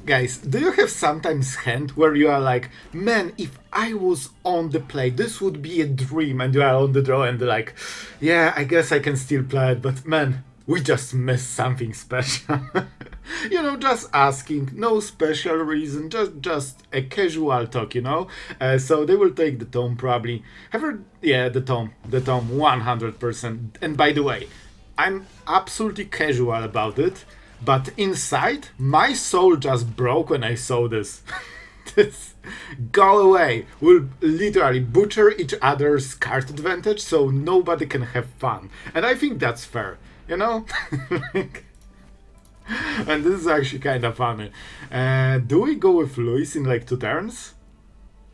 Guys, do you have sometimes hand where you are like, man, if I was on the play, this would be a dream, and you are on the draw and like, yeah, I guess I can still play it, but man, we just missed something special. You know, just asking, no special reason, just a casual talk, you know. So they will take the tome probably. Yeah, the tome, 100%. And by the way, I'm absolutely casual about it, but inside, my soul just broke when I saw this. This go away. We'll literally butcher each other's card advantage so nobody can have fun. And I think that's fair, you know? And this is actually kind of funny. Do we go with Luis in like 2 turns?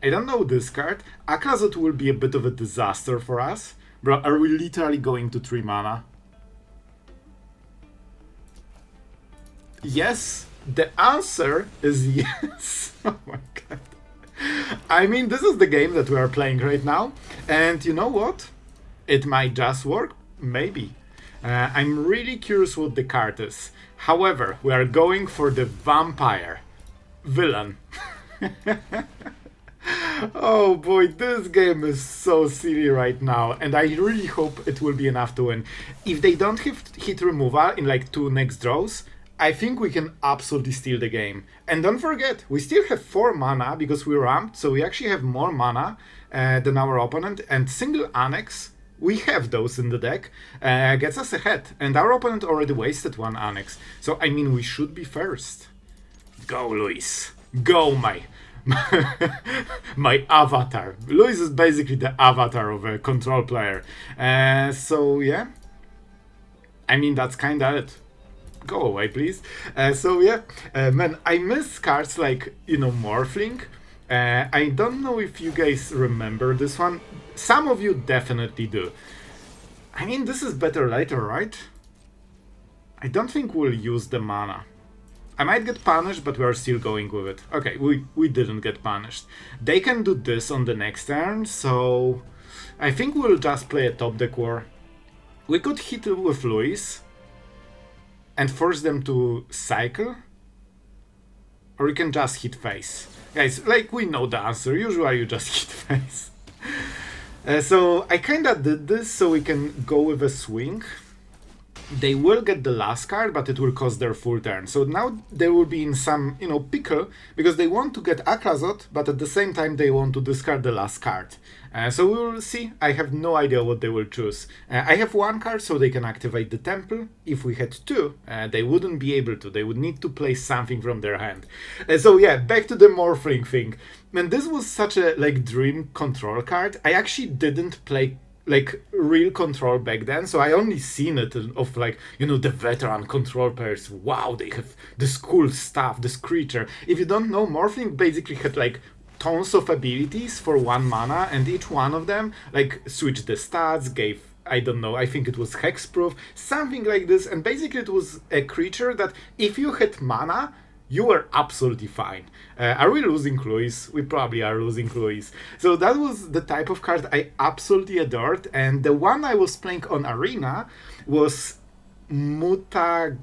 I don't know this card. Aklazot will be a bit of a disaster for us. Bro, are we literally going to 3 mana? Yes, the answer is yes. Oh my god. I mean, this is the game that we are playing right now. And you know what? It might just work. Maybe. I'm really curious what the card is. However, we are going for the vampire villain. Oh boy, this game is so silly right now, and I really hope it will be enough to win. If they don't hit removal in like 2 next draws, I think we can absolutely steal the game. And don't forget, we still have 4 mana because we ramped, so we actually have more mana than our opponent, and single Annex, we have those in the deck, gets us ahead, and our opponent already wasted 1 Annex. So, I mean, we should be first. Go, Luis. Go, my avatar. Luis is basically the avatar of a control player. So, yeah. I mean, that's kinda it. Go away, please. So, yeah. Man, I miss cards like, you know, Morphling. I don't know if you guys remember this one. Some of you definitely do. I mean, this is better later, right? I don't think we'll use the mana. I might get punished, but we're still going with it. Okay, we didn't get punished. They can do this on the next turn, so I think we'll just play a top deck war. We could hit with Luis and force them to cycle, or we can just hit face. Guys, like, we know the answer. Usually you just hit face. So I kinda did this so we can go with a swing. They will get the last card, but it will cost their full turn. So now they will be in some, you know, pickle, because they want to get Aklazot, but at the same time they want to discard the last card. So we will see. I have no idea what they will choose. I have 1 card, so they can activate the Temple. If we had 2, they wouldn't be able to. They would need to play something from their hand. So yeah, back to the Morphling thing. Man, this was such a, like, dream control card. I actually didn't play like real control back then, so I only seen it of, like, you know, the veteran control players. Wow, they have this cool stuff, this creature. If you don't know, Morphling basically had like tons of abilities for 1 mana, and each one of them like switched the stats, gave, I don't know, I think it was hexproof, something like this, and basically it was a creature that if you had mana, you were absolutely fine. Are we losing Luis? We probably are losing Luis. So that was the type of card I absolutely adored, and the one I was playing on Arena was Mutagen,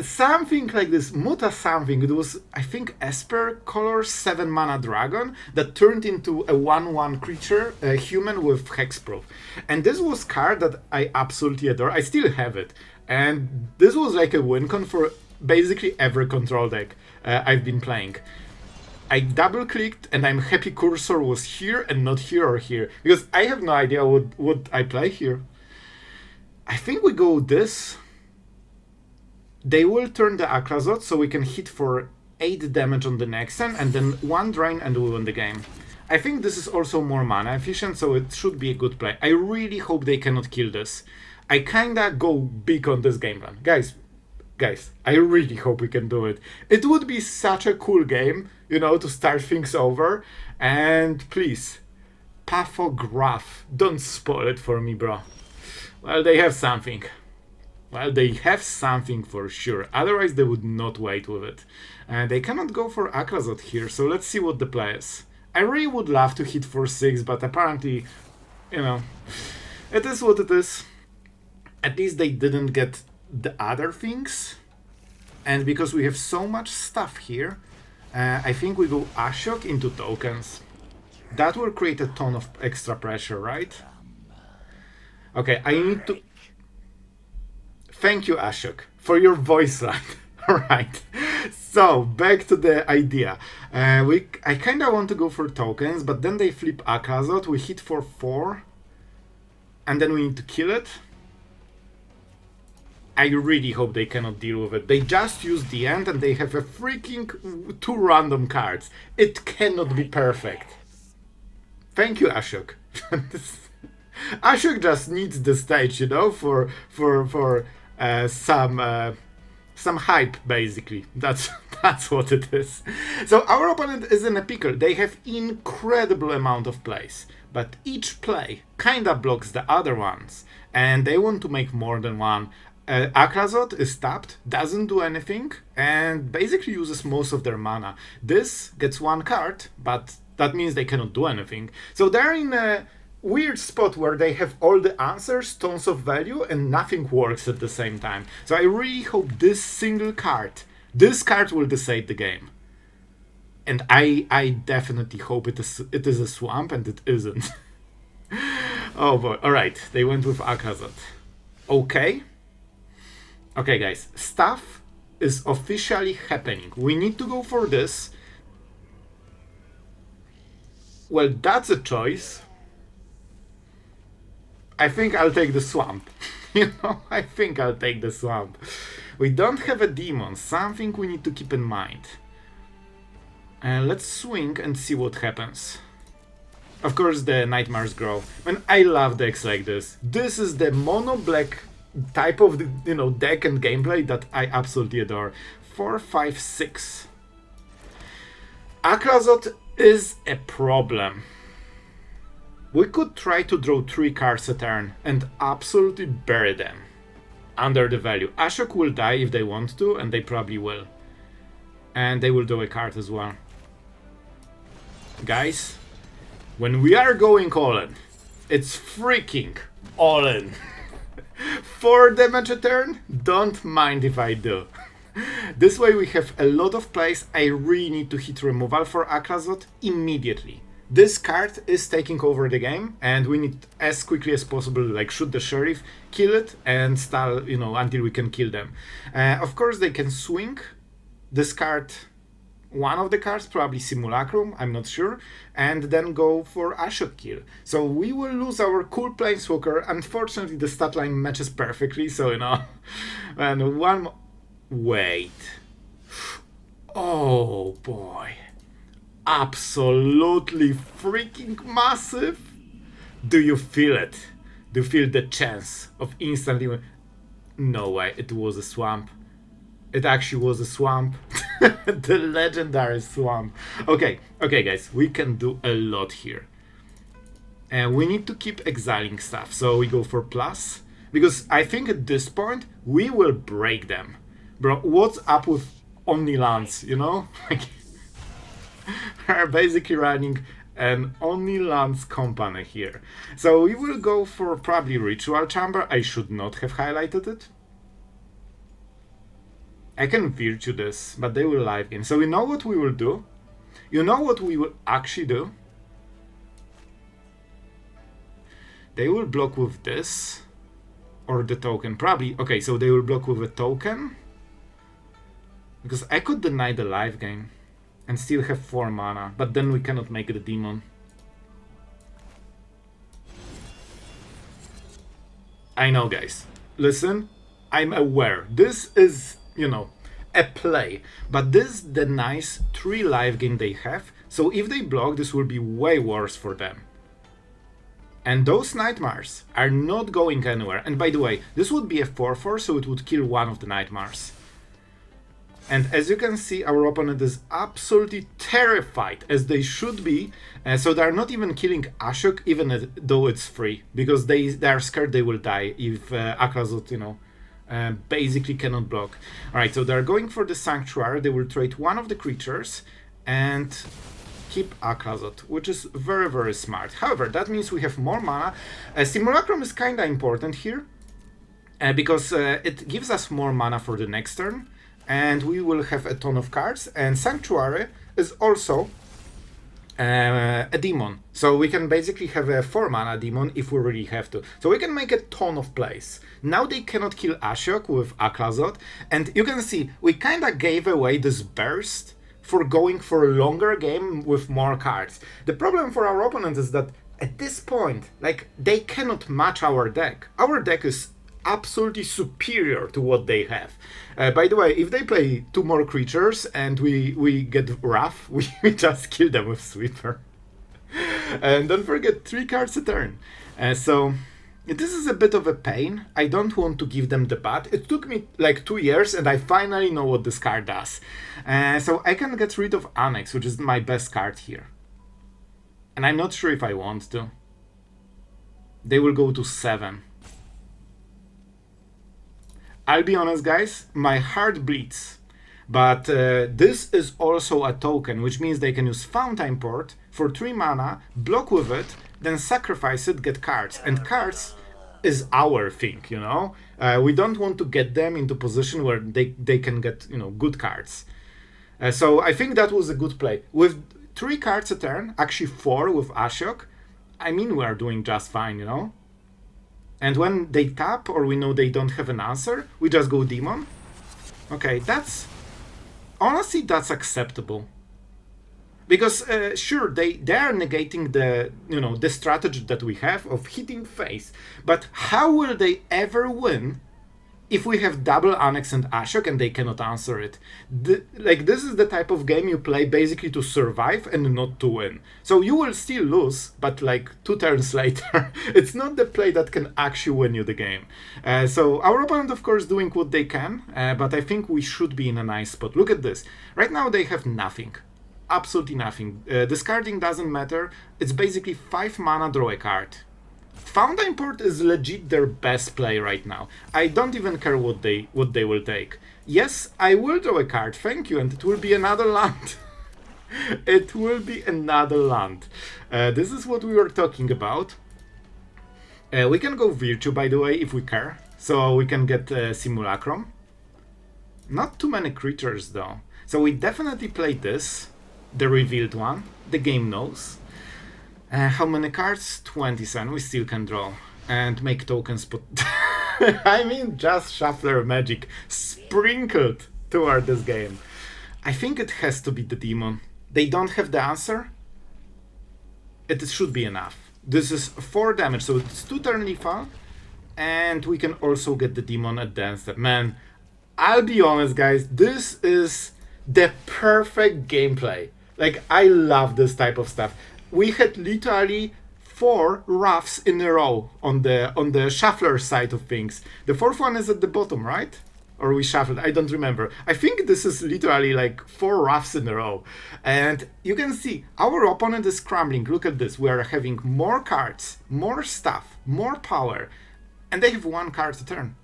something like this, Muta something. It was, I think, Esper color 7 mana dragon that turned into a 1/1 creature, a human with hexproof. And this was card that I absolutely adore. I still have it. And this was like a win con for basically every control deck I've been playing. I double clicked and I'm happy cursor was here and not here or here, because I have no idea what I play here. I think we go this. They will turn the Aklazot so we can hit for 8 damage on the next turn, and then 1 drain and we win the game. I think this is also more mana efficient, so it should be a good play. I really hope they cannot kill this. I kinda go big on this game plan. Guys, I really hope we can do it. It would be such a cool game, you know, to start things over. And please, Pathograph, don't spoil it for me, bro. Well, they have something. Well, they have something for sure. Otherwise, they would not wait with it. They cannot go for Aklazot here, so let's see what the play is. I really would love to hit for 6, but apparently, you know, it is what it is. At least they didn't get the other things. And because we have so much stuff here, I think we go Ashiok into tokens. That will create a ton of extra pressure, right? Okay, I need to... Thank you, Ashiok, for your voice line. Alright, so back to the idea. I kind of want to go for tokens, but then they flip Akazot, we hit for 4, and then we need to kill it. I really hope they cannot deal with it. They just use the end and they have a freaking 2 random cards. It cannot be perfect. Thank you, Ashiok. Ashiok just needs the stage, you know, for some hype, basically. That's what it is. So our opponent is in a pickle. They have incredible amount of plays, but each play kinda blocks the other ones, and they want to make more than one. Akrazot is tapped, doesn't do anything, and basically uses most of their mana. This gets 1 card, but that means they cannot do anything. So they're in a weird spot where they have all the answers, tons of value, and nothing works at the same time. So I really hope this single card, this card will decide the game. And I definitely hope it is a swamp, and it isn't. Oh boy, alright, they went with Akrazot. Okay. Okay guys, stuff is officially happening. We need to go for this. Well, that's a choice. I think I'll take the swamp. You know, I think I'll take the swamp. We don't have a demon, something we need to keep in mind. Let's swing and see what happens. Of course the nightmares grow. And I love decks like this. This is the mono black type of deck and gameplay that I absolutely adore. 4, 5, 6. Akrazot is a problem. We could try to draw 3 cards a turn and absolutely bury them under the value. Ashiok will die if they want to, and they probably will. And they will draw a card as well. Guys, when we are going all in, it's freaking all in. 4 damage a turn? Don't mind if I do. This way we have a lot of plays. I really need to hit removal for Akrazot immediately. This card is taking over the game, and we need as quickly as possible, like, shoot the sheriff, kill it, and stall, until we can kill them. Of course, they can swing, discard one of the cards, probably Simulacrum, I'm not sure, and then go for Ashiok kill. So we will lose our cool Planeswalker. Unfortunately, the stat line matches perfectly, so, and one... Wait. Oh, boy. Absolutely freaking massive. Do you feel it? Do you feel the chance of instantly... No way, it was a swamp. It actually was a swamp. The legendary swamp. Okay, guys, we can do a lot here. And we need to keep exiling stuff, so we go for plus. Because I think at this point, we will break them. Bro, what's up with only lands, We're basically running an only lands company here. So we will go for probably Ritual Chamber. I should not have highlighted it. I can virtue this, but they will live game. So you know what we will do? You know what we will actually do? They will block with this. Or the token. Probably. Okay, so they will block with a token. Because I could deny the live game. And still have 4 mana, but then we cannot make the demon. I know, guys. Listen, I'm aware. This is, a play. But this denies 3 live game they have, so if they block, this will be way worse for them. And those nightmares are not going anywhere. And by the way, this would be a 4/4, so it would kill one of the nightmares. And as you can see, our opponent is absolutely terrified, as they should be. So they're not even killing Ashiok, even though it's free. Because they are scared they will die if Akrazot, basically cannot block. Alright, so they're going for the Sanctuary. They will trade one of the creatures and keep Akrazot, which is very, very smart. However, that means we have more mana. Simulacrum is kinda important here. Because it gives us more mana for the next turn. and we will have a ton of cards, and Sanctuary is also a demon. So we can basically have a 4 mana demon if we really have to. So we can make a ton of plays. Now they cannot kill Ashiok with Aklazot, and you can see we kinda gave away this burst for going for a longer game with more cards. The problem for our opponent is that at this point, like, they cannot match our deck. Our deck is absolutely superior to what they have. By the way, if they play 2 more creatures and we get Wrath, we just kill them with Sweeper. And don't forget, 3 cards a turn. So this is a bit of a pain. I don't want to give them the bat. It took me like 2 years and I finally know what this card does. So I can get rid of Annex, which is my best card here. And I'm not sure if I want to. They will go to 7. I'll be honest, guys, my heart bleeds. But this is also a token, which means they can use Fountain Port for 3 mana, block with it, then sacrifice it, get cards. And cards is our thing, you know? We don't want to get them into position where they can get, you know, good cards. So I think that was a good play. With 3 cards a turn, actually 4 with Ashiok, I mean we are doing just fine, you know? And when they tap, or we know they don't have an answer, we just go Demon. Okay, that's... honestly, that's acceptable. Because, sure, they are negating the, you know, the strategy that we have of hitting face. But how will they ever win if we have double Annex and Ashiok and they cannot answer it? Like, this is the type of game you play basically to survive and not to win. So you will still lose, but like 2 turns later, it's not the play that can actually win you the game. So our opponent, of course, doing what they can, but I think we should be in a nice spot. Look at this. Right now they have nothing. Absolutely nothing. Discarding doesn't matter. It's basically 5 mana, draw a card. Fountain Port is legit their best play right now. I don't even care what they will take. Yes, I will draw a card, thank you, and it will be another land. It will be another land. This is what we were talking about. We can go Virtue, by the way, if we care. So we can get Simulacrum. Not too many creatures, though. So we definitely play this, the revealed one. The game knows. How many cards? 27. We still can draw and make tokens, but I mean, just Shuffler magic sprinkled toward this game. I think it has to be the demon. They don't have the answer. It should be enough. This is 4 damage, so it's 2 turn lethal, and we can also get the demon at the end step. Man, I'll be honest, guys, this is the perfect gameplay. Like, I love this type of stuff. We had literally 4 Wraths in a row on the Shuffler side of things. The 4th one is at the bottom, right? Or we shuffled, I don't remember. I think this is literally like 4 Wraths in a row. And you can see, our opponent is crumbling. Look at this, we are having more cards, more stuff, more power. And they have 1 card to turn.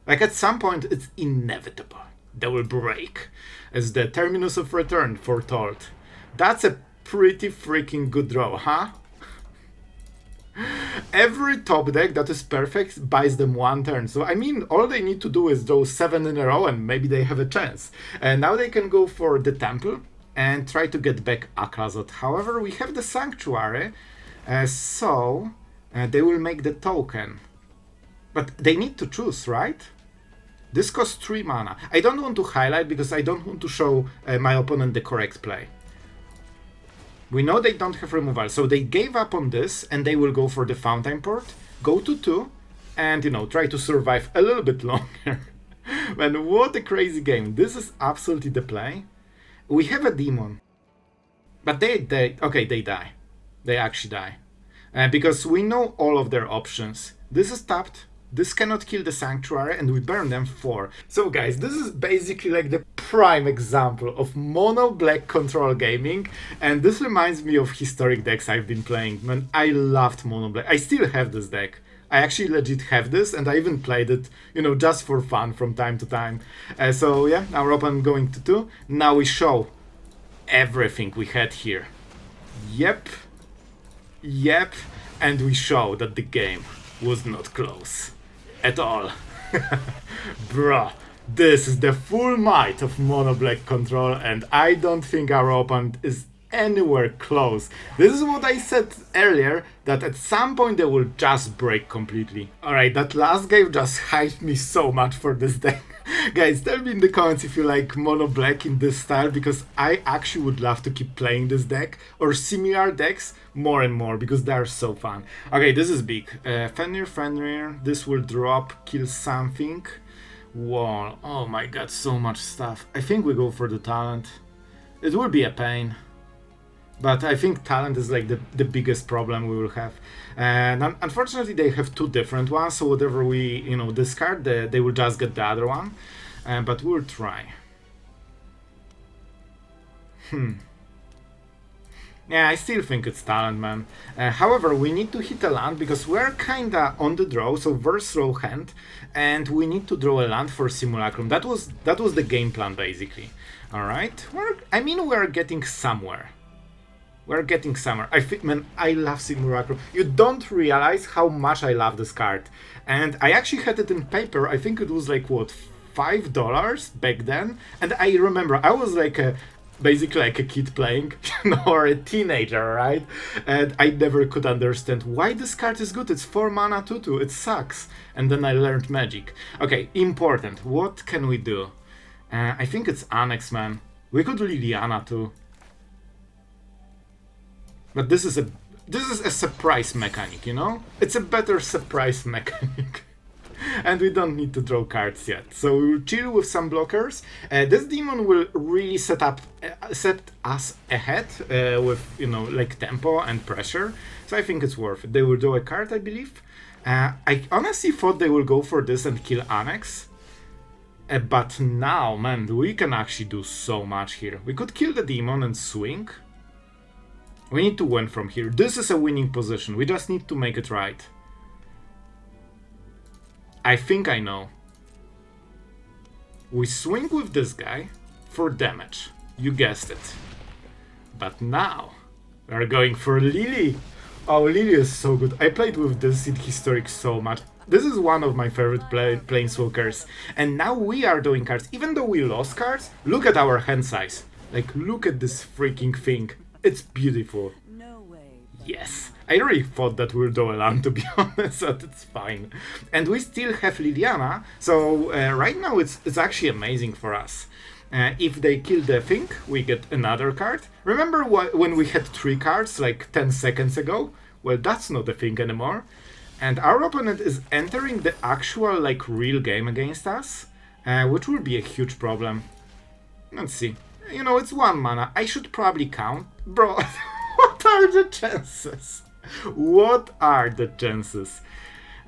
Like, at some point, it's inevitable. They will break. As the Terminus of Return foretold. That's a pretty freaking good draw, huh? Every top deck that is perfect buys them 1 turn. So, I mean, all they need to do is draw 7 in a row and maybe they have a chance. And now they can go for the Temple and try to get back Aklazot. However, we have the Sanctuary, so they will make the token. But they need to choose, right? This costs 3 mana. I don't want to highlight because I don't want to show my opponent the correct play. We know they don't have removal, so they gave up on this and they will go for the Fountain Port, go to 2, and, you know, try to survive a little bit longer. Man, what a crazy game. This is absolutely the play. We have a demon. But they die. They actually die. Because we know all of their options. This is tapped. This cannot kill the Sanctuary, and we burn them 4. So guys, this is basically like the prime example of mono black control gaming, and this reminds me of historic decks I've been playing. Man, I loved mono black. I still have this deck. I actually legit have this, and I even played it, you know, just for fun from time to time. So yeah, our opponent going to 2. Now we show everything we had here. Yep, and we show that the game was not close. At all. Bruh, This is the full might of mono black control, and I don't think our opponent is anywhere close. This is what I said earlier, that at some point they will just break completely. Alright, that last game just hyped me so much for this deck. Guys, tell me in the comments if you like mono black in this style, because I actually would love to keep playing this deck or similar decks more and more, because they are so fun. Okay, this is big. Fenrir, this will drop, kill something. Wall. Oh my god, so much stuff. I think we go for the talent. It will be a pain, but I think talent is like the biggest problem we will have. And unfortunately they have two different ones, so whatever we discard, they will just get the other one. But we'll try. Yeah, I still think it's talent, man. However, we need to hit a land because we're kinda on the draw, so very slow hand, and we need to draw a land for Simulacrum. That was the game plan basically. All right, we're getting somewhere. We're getting somewhere. I think, man, I love Simulacrum. You don't realize how much I love this card, and I actually had it in paper. I think it was like what, $5 back then, and I remember I was like basically like a kid playing, or a teenager, right? And I never could understand why this card is good. It's 4 mana 2/2, it sucks. And then I learned Magic. Okay, important. What can we do? I think it's Annex, man. We could Liliana too. But this is a surprise mechanic, you know? It's a better surprise mechanic. And we don't need to draw cards yet, so we'll chill with some blockers. This demon will really set us ahead with like tempo and pressure, so I think it's worth it. They will draw a card, I believe. I honestly thought they will go for this and kill Annex, but now, man, we can actually do so much here. We could kill the demon and swing. We need to win from here. This is a winning position, we just need to make it right. I think I know. We swing with this guy for damage. You guessed it. But now we're going for Lily. Oh, Lily is so good. I played with this in Historic so much. This is one of my favorite planeswalkers. And now we are doing cards. Even though we lost cards, look at our hand size. Like, look at this freaking thing. It's beautiful. Yes, I really thought that we'll do a land, to be honest, but it's fine. And we still have Liliana, so right now it's actually amazing for us. If they kill the thing, we get another card. Remember when we had 3 cards like 10 seconds ago? Well, that's not a thing anymore. And our opponent is entering the actual like real game against us, which will be a huge problem. Let's see. It's 1 mana. I should probably count. Bro, what are the chances? What are the chances?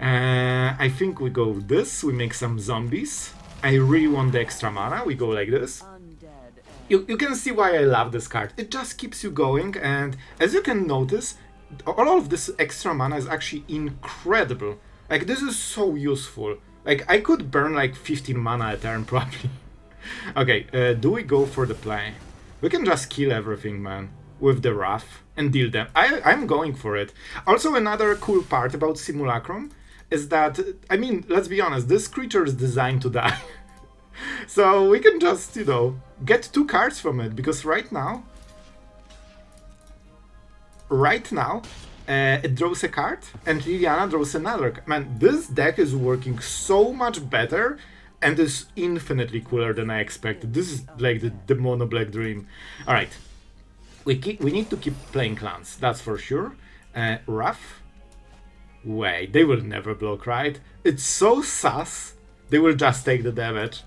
I think we go with this. We make some zombies. I really want the extra mana. We go like this. You can see why I love this card. It just keeps you going, and as you can notice, all of this extra mana is actually incredible. Like, this is so useful. Like, I could burn like 15 mana a turn probably. Okay, do we go for the play? We can just kill everything, man, with the Wrath and deal them. I'm going for it. Also, another cool part about Simulacrum is that, let's be honest, this creature is designed to die. So we can just, get 2 cards from it, because right now, it draws a card, and Liliana draws another. Man, this deck is working so much better, and is infinitely cooler than I expected. This is like the mono black dream. Alright, we need to keep playing clans, that's for sure. Wrath. Wait, they will never block, right? It's so sus. They will just take the damage.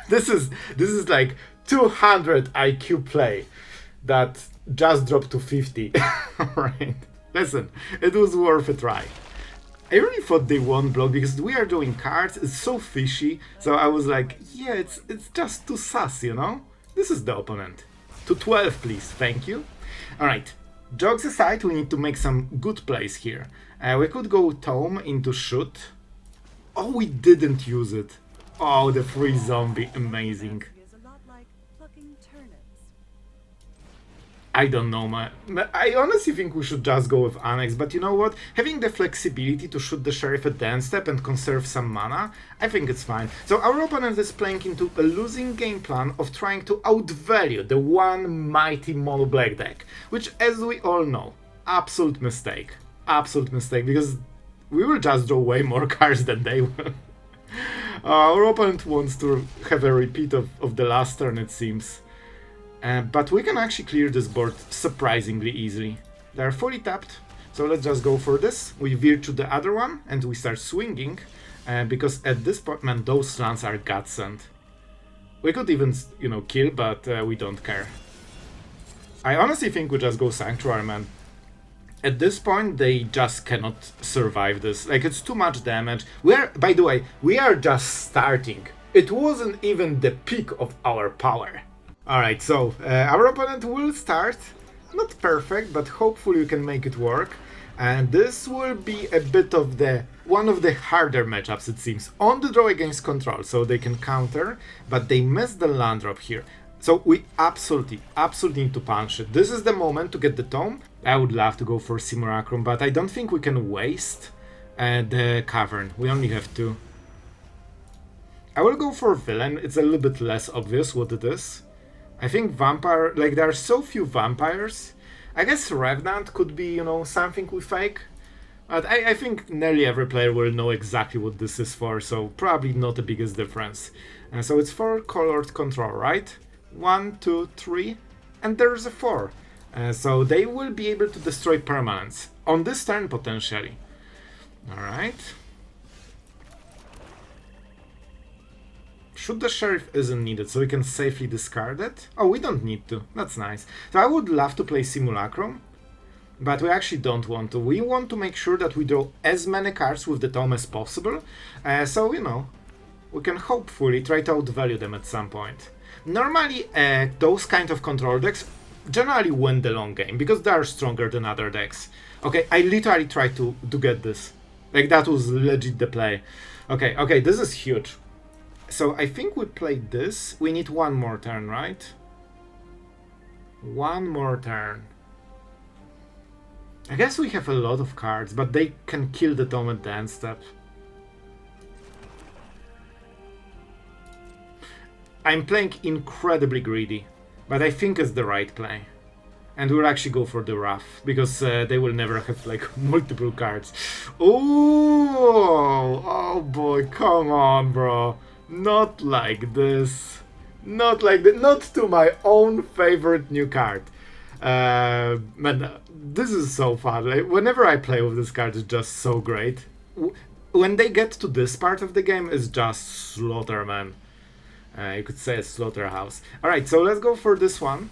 This is like 200 IQ play that just dropped to 50. Alright, listen, it was worth a try. I really thought they won't block because we are doing cards, it's so fishy, so I was like, yeah, it's just too sus, This is the opponent. To 12, please, thank you. Alright, jokes aside, we need to make some good plays here. We could go Tome into Shoot. Oh, we didn't use it. Oh, the free zombie, amazing. I don't know, man. I honestly think we should just go with Annex, but you know what? Having the flexibility to shoot the Sheriff at the end step and conserve some mana, I think it's fine. So our opponent is playing into a losing game plan of trying to outvalue the one mighty mono black deck, which, as we all know, absolute mistake. Absolute mistake, because we will just draw way more cards than they will. Our opponent wants to have a repeat of the last turn, it seems. But we can actually clear this board surprisingly easily. They're fully tapped, so let's just go for this. We veer to the other one, and we start swinging, because at this point, man, those lands are godsend. We could even, you know, kill, but we don't care. I honestly think we just go Sanctuary, man. At this point, they just cannot survive this. Like, it's too much damage. By the way, we are just starting. It wasn't even the peak of our power. Alright, so our opponent will start. Not perfect, but hopefully we can make it work. And this will be a bit of one of the harder matchups, it seems. On the draw against control, so they can counter, but they missed the land drop here. So we absolutely need to punch it. This is the moment to get the tome. I would love to go for Simulacrum, but I don't think we can waste the Cavern. We only have two. I will go for Villain. It's a little bit less obvious what it is. I think Vampire, like there are so few vampires. I guess Revenant could be, you know, something we fake. But I think nearly every player will know exactly what this is for, so probably not the biggest difference. So it's 4 colored control, right? 1, 2, 3, and there's a 4. So they will be able to destroy permanents on this turn potentially. Alright. Shoot the Sheriff isn't needed, so we can safely discard it. Oh, we don't need to. That's nice. So I would love to play Simulacrum, but we actually don't want to. We want to make sure that we draw as many cards with the tome as possible, so, you know, we can hopefully try to outvalue them at some point. Normally, those kind of control decks generally win the long game, because they are stronger than other decks. Okay, I literally tried to get this. Like, that was legit the play. Okay, this is huge. So I think we played this. We need one more turn, right? One more turn. I guess we have a lot of cards, but they can kill the tome at the end step. I'm playing incredibly greedy, but I think it's the right play. And we'll actually go for the Wrath, because they will never have, like, multiple cards. Oh boy, come on, bro. Not like this. Not like that. Not to my own favorite new card. Man, this is so fun. Like, whenever I play with this card, it's just so great. When they get to this part of the game, it's just slaughter, man. You could say a slaughterhouse. Alright, so let's go for this one.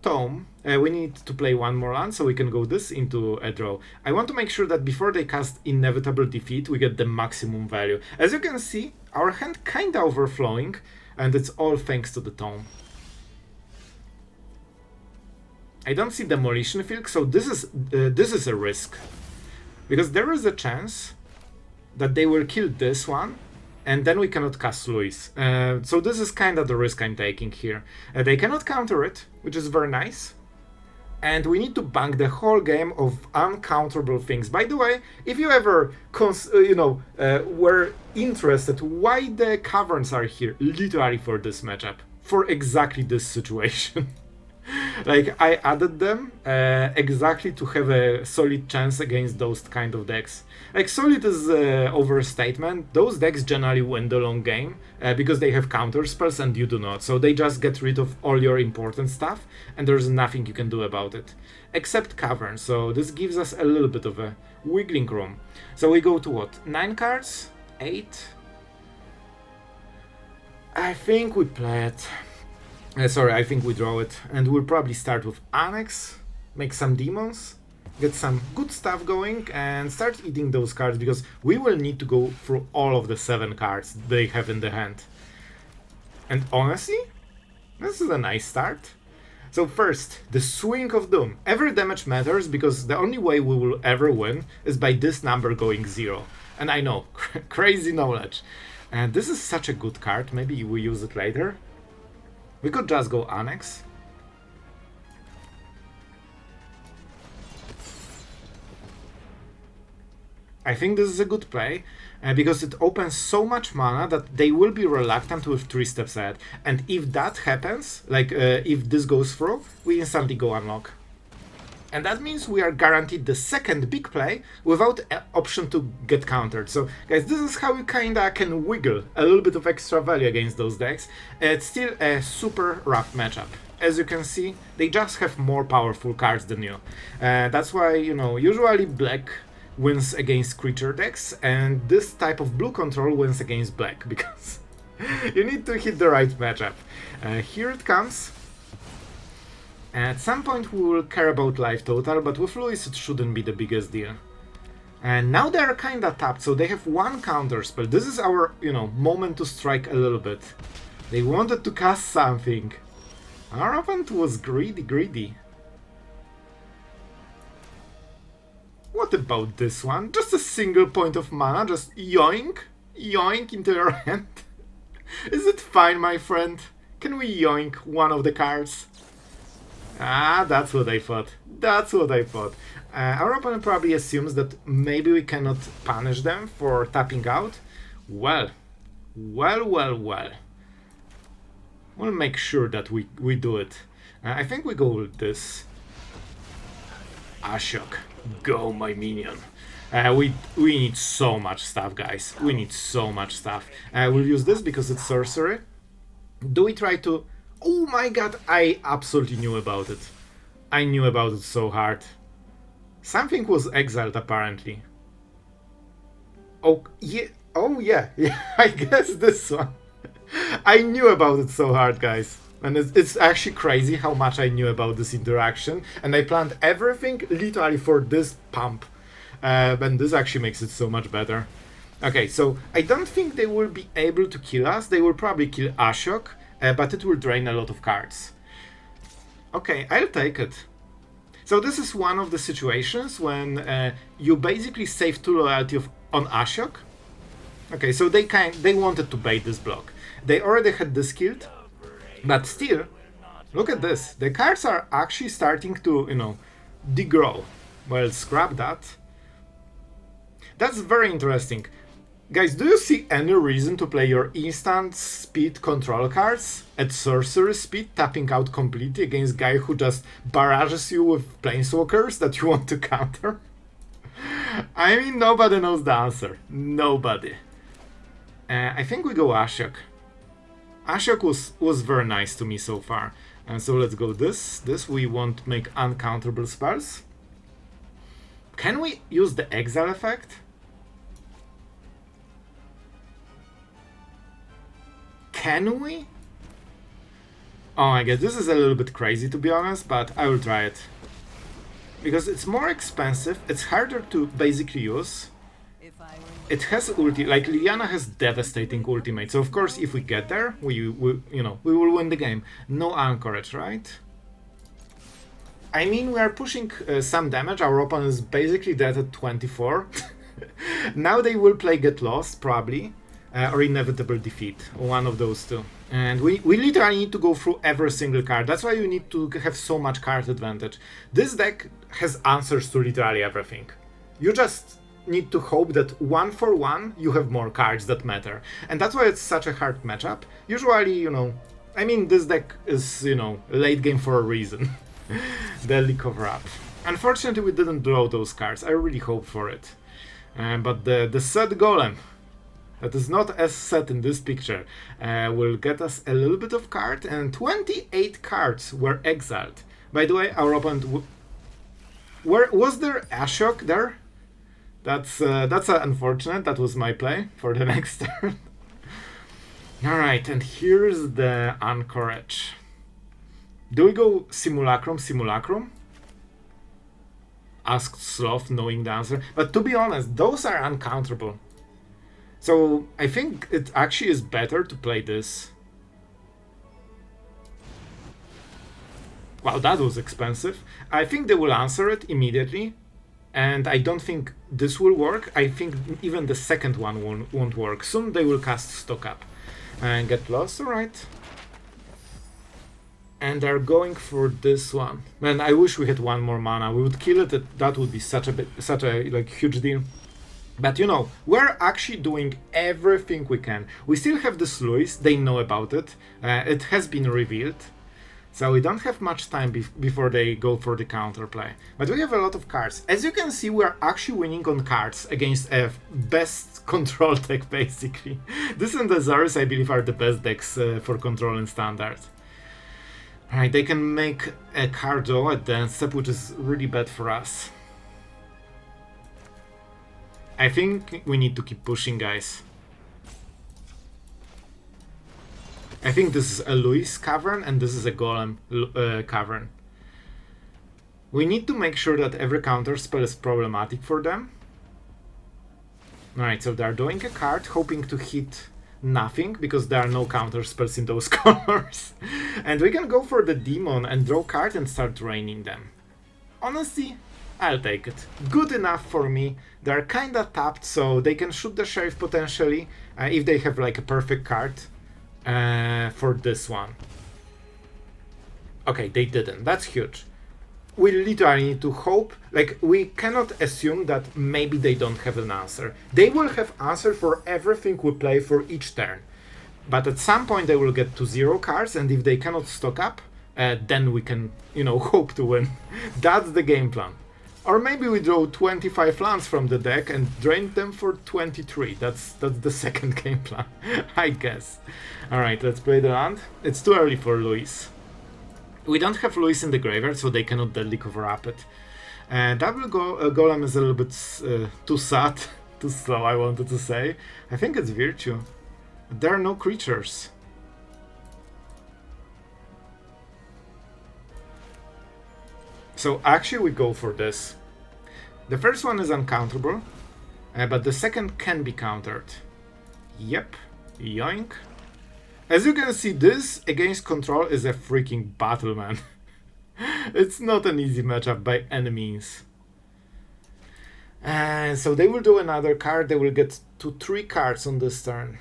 Tome. We need to play one more land, so we can go this into a draw. I want to make sure that before they cast Inevitable Defeat, we get the maximum value. As you can see, our hand kinda overflowing, and it's all thanks to the tome. I don't see Demolition Field, so this is a risk. Because there is a chance that they will kill this one, and then we cannot cast Luis. So this is kind of the risk I'm taking here. They cannot counter it, which is very nice. And we need to bank the whole game of uncounterable things. By the way, if you ever, were interested why the Caverns are here, literally for this matchup, for exactly this situation. Like, I added them exactly to have a solid chance against those kind of decks. Like, solid is overstatement. Those decks generally win the long game because they have counter spells and you do not. So they just get rid of all your important stuff and there's nothing you can do about it. Except Cavern, so this gives us a little bit of a wiggling room. So we go to what? 9 cards? 8? I think we play it. I think we draw it, and we'll probably start with Annex, make some demons, get some good stuff going, and start eating those cards, because we will need to go through all of the 7 cards they have in the hand. And honestly, this is a nice start. So first, the Swing of Doom. Every damage matters, because the only way we will ever win is by this number going 0. And I know, crazy knowledge. And this is such a good card, maybe we use it later. We could just go Annex. I think this is a good play because it opens so much mana that they will be reluctant with 3 steps ahead. And if that happens, like if this goes through, we instantly go unlock. And that means we are guaranteed the second big play without an option to get countered. So guys, this is how you kinda can wiggle a little bit of extra value against those decks. It's still a super rough matchup. As you can see, they just have more powerful cards than you. That's why, you know, usually black wins against creature decks, and this type of blue control wins against black, because you need to hit the right matchup. Here it comes. At some point we will care about life total, but with Lewis it shouldn't be the biggest deal. And now they are kinda tapped, so they have 1 counter spell. This is our, you know, moment to strike a little bit. They wanted to cast something. Our opponent was greedy. What about this one? Just a single point of mana, just yoink into your hand. Is it fine, my friend? Can we yoink one of the cards? Ah, that's what I thought. Our opponent probably assumes that maybe we cannot punish them for tapping out. Well. We'll make sure that we do it. I think we go with this. Ashiok, go my minion. We need so much stuff, guys. We need so much stuff. We'll use this because it's sorcery. Do we try to... Oh my god, I absolutely knew about it. I knew about it so hard. Something was exiled, apparently. Oh, yeah, I guess this one. I knew about it so hard, guys. And it's actually crazy how much I knew about this interaction. And I planned everything literally for this pump. And this actually makes it so much better. Okay, so I don't think they will be able to kill us. They will probably kill Ashiok, but it will drain a lot of cards. Okay, I'll take it. So this is one of the situations when you basically save 2 loyalty on Ashiok. Okay, so they wanted to bait this block. They already had this killed, but still, look at this. The cards are actually starting to, you know, degrow. Well, scrap that. That's very interesting. Guys, do you see any reason to play your instant speed control cards at sorcery speed, tapping out completely against guy who just barrages you with planeswalkers that you want to counter? I mean, nobody knows the answer. Nobody. I think we go Ashiok. Ashiok was very nice to me so far. So let's go this. We won't make uncounterable spells. Can we use the exile effect? Can we? Oh my god, this is a little bit crazy to be honest, but I will try it. Because it's more expensive, it's harder to basically use. It has ulti, like Liliana has devastating ultimate, so of course if we get there, we will win the game. No anchorage, right? I mean, we are pushing some damage, our opponent is basically dead at 24. Now they will play Get Lost, probably, or Inevitable Defeat, one of those two. And we literally need to go through every single card, that's why you need to have so much card advantage. This deck has answers to literally everything. You just need to hope that 1 for 1 you have more cards that matter. And that's why it's such a hard matchup. Usually, you know, I mean, this deck is, you know, late game for a reason. Deadly Cover-Up. Unfortunately, we didn't draw those cards. I really hope for it. But the set Golem, that is not as set in this picture, will get us a little bit of card, and 28 cards were exiled. By the way, our opponent... was there Ashiok there? That's unfortunate. That was my play for the next turn. Alright, and here's the Anchorage. Do we go Simulacrum? Asked Sloth, knowing the answer. But to be honest, those are uncounterable. So I think it actually is better to play this. Wow, that was expensive. I think they will answer it immediately. And I don't think this will work. I think even the second one won't work. Soon they will cast Stock Up and Get Lost, alright. And they're going for this one. Man, I wish we had 1 more mana. We would kill it. That would be such a like huge deal. But you know, we're actually doing everything we can. We still have the Sluice, they know about it. It has been revealed. So we don't have much time before they go for the counterplay. But we have a lot of cards. As you can see, we are actually winning on cards against a best control deck, basically. This and the Azores, I believe, are the best decks for control in Standard. Alright, they can make a card draw at the end step, which is really bad for us. I think we need to keep pushing, guys. I think this is a Luis Cavern and this is a Golem Cavern. We need to make sure that every counter spell is problematic for them. Alright, so they're doing a card, hoping to hit nothing, because there are no counter spells in those colors. And we can go for the Demon and draw card and start draining them. Honestly, I'll take it. Good enough for me. They're kinda tapped, so they can shoot the Sheriff potentially, if they have like a perfect card for this one. Okay, they didn't. That's huge. We literally need to hope, like, we cannot assume that maybe they don't have an answer. They will have answer for everything we play for each turn. But at some point they will get to 0 cards, and if they cannot stock up, then we can, you know, hope to win. That's the game plan. Or maybe we draw 25 lands from the deck and drain them for 23. That's the second game plan, I guess. Alright, let's play the land. It's too early for Luis. We don't have Luis in the graveyard, so they cannot deadly cover up it. Double Golem is a little bit too sad, too slow, I wanted to say. I think it's Virtue. There are no creatures. So actually we go for this. The first one is uncounterable, but the second can be countered. Yep, yoink. As you can see, this against control is a freaking battle, man. It's not an easy matchup by any means. So they will do another card, they will get to 3 cards on this turn.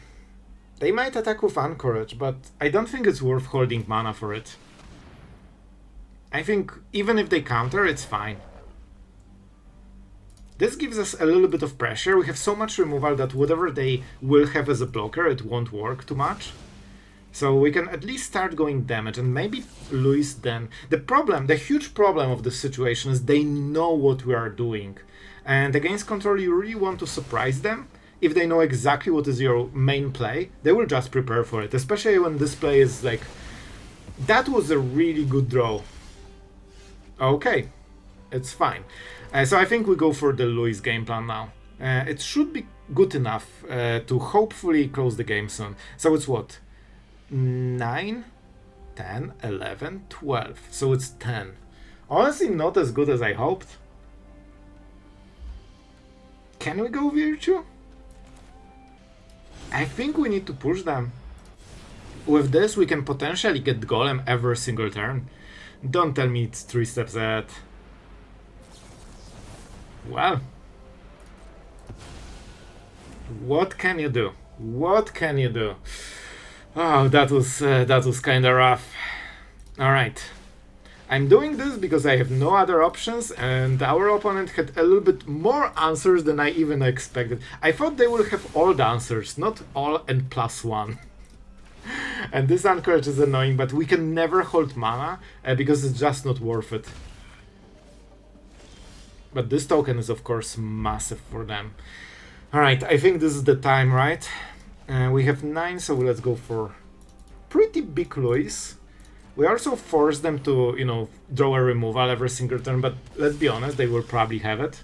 They might attack with Anchorage, but I don't think it's worth holding mana for it. I think even if they counter, it's fine. This gives us a little bit of pressure. We have so much removal that whatever they will have as a blocker, it won't work too much. So we can at least start going damage, and maybe Luis then. The huge problem of this situation is they know what we are doing. And against control, you really want to surprise them. If they know exactly what is your main play, they will just prepare for it. Especially when this play is like, that was a really good draw. Okay, it's fine. So I think we go for the Luis game plan now. It should be good enough to hopefully close the game soon. So it's what? 9, 10, 11, 12. So it's 10. Honestly, not as good as I hoped. Can we go Virtue? I think we need to push them. With this, we can potentially get Golem every single turn. Don't tell me it's 3 steps ahead. Well. What can you do? What can you do? Oh, that was kinda rough. Alright. I'm doing this because I have no other options, and our opponent had a little bit more answers than I even expected. I thought they would have all the answers, not all and +1. And this Anchorage is annoying, but we can never hold mana because it's just not worth it. But this token is of course massive for them. Alright, I think this is the time, right? We have 9, so let's go for pretty big Luis. We also force them to, you know, draw a removal every single turn, but let's be honest, they will probably have it.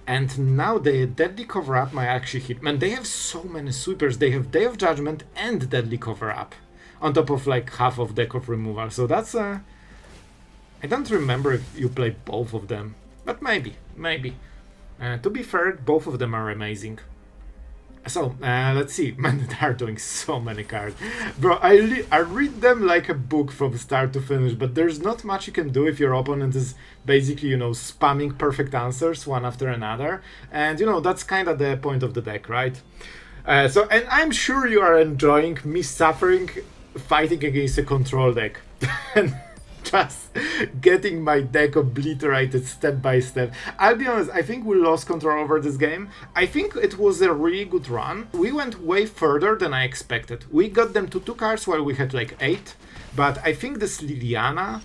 And now the Deadly Cover-Up might actually hit. Man, they have so many sweepers. They have Day of Judgment and Deadly Cover-Up on top of like half of deck of removal. So that's I don't remember if you play both of them, but maybe. To be fair, both of them are amazing. So, let's see. Man, they are doing so many cards. Bro, I read them like a book from start to finish, but there's not much you can do if your opponent is basically, you know, spamming perfect answers one after another. And, you know, that's kind of the point of the deck, right? And I'm sure you are enjoying me suffering fighting against a control deck. And just getting my deck obliterated step by step. I'll be honest, I think we lost control over this game. I think it was a really good run. We went way further than I expected. We got them to 2 cards while we had like 8, but I think this Liliana,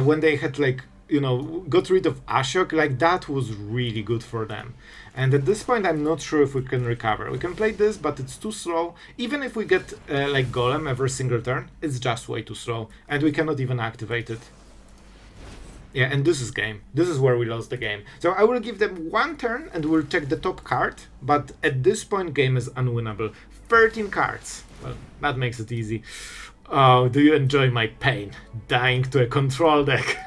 when they had like, you know, got rid of Ashiok, like that was really good for them. And at this point, I'm not sure if we can recover. We can play this, but it's too slow. Even if we get like Golem every single turn, it's just way too slow. And we cannot even activate it. Yeah, and this is game. This is where we lost the game. So I will give them 1 turn and we'll check the top card. But at this point, game is unwinnable. 13 cards. Well, that makes it easy. Oh, do you enjoy my pain? Dying to a control deck.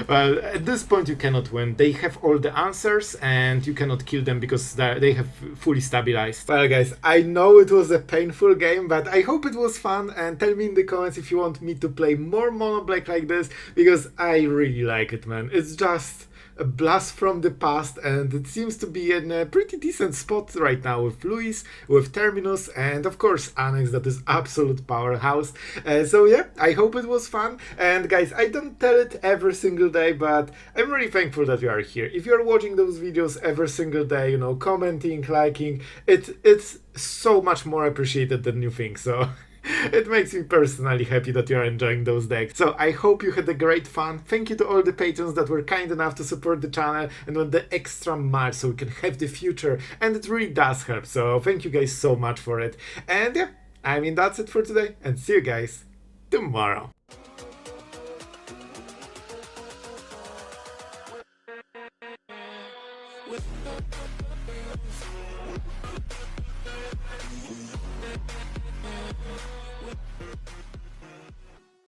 Well, at this point you cannot win. They have all the answers and you cannot kill them because they have fully stabilized. Well guys, I know it was a painful game, but I hope it was fun, and tell me in the comments if you want me to play more mono black like this, because I really like it, man. It's just a blast from the past, and it seems to be in a pretty decent spot right now with Luis, with Terminus, and of course Annex, that is absolute powerhouse. So yeah, I hope it was fun, and guys, I don't tell it every single day, but I'm really thankful that you are here. If you're watching those videos every single day, you know, commenting, liking, it's so much more appreciated than you think, so it makes me personally happy that you are enjoying those decks. So I hope you had a great fun. Thank you to all the patrons that were kind enough to support the channel and went the extra mile so we can have the future. And it really does help. So thank you guys so much for it. And yeah, I mean, that's it for today. And see you guys tomorrow.